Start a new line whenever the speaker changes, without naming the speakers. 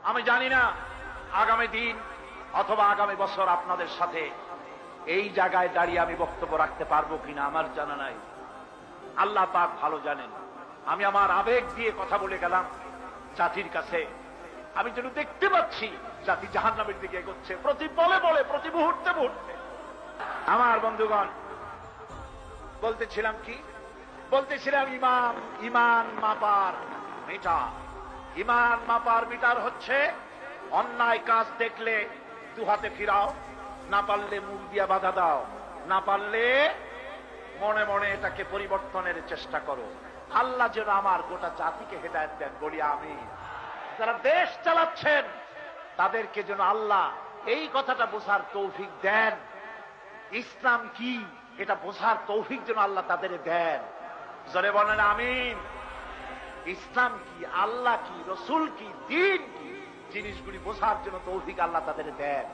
আমি জানি না আগামী দিন অথবা আগামী বছর আপনাদের সাথে এই জায়গায় দাঁড়িয়ে আমি বক্তব্য রাখতে পারবো কিনা আমার জানা নাই। আল্লাহ পাক ভালো জানেন। আমি আমার আবেগ দিয়ে কথা বলে গেলাম জাতির কাছে। আমি যেন দেখতে পাচ্ছি জাতি জাহান্নামের দিকে এগোচ্ছে প্রতি বলে বলে, প্রতি মুহূর্তে মুহূর্তে। আমার বন্ধুগণ, বলতেছিলাম কি? বলতেছিলাম ইমান মাপার মিটার। ইমান মাপার মিটার হচ্ছে অন্যায় কাজ দেখলে দু হাতে ফিরাও, না পারলে মুখ দিয়া বাধা দাও, না পারলে মনে মনে এটাকে পরিবর্তনের চেষ্টা করো। আল্লাহ যেন আমার গোটা জাতিকে হেদায়েত দেন, বলি আমি। যারা দেশ চালাচ্ছেন তাদেরকে যেন আল্লাহ এই কথাটা বোঝার তৌফিক দেন, ইসলাম কি এটা বোঝার তৌফিক যেন আল্লাহ তাদের দেন। জোরে বলেন আমিন। ইসলাম কি, আল্লাহ কি, রসুল কি, দ্বীন কি, জিনিসগুলি বোঝার জন্য তৌফিক আল্লাহ তাদের দেন।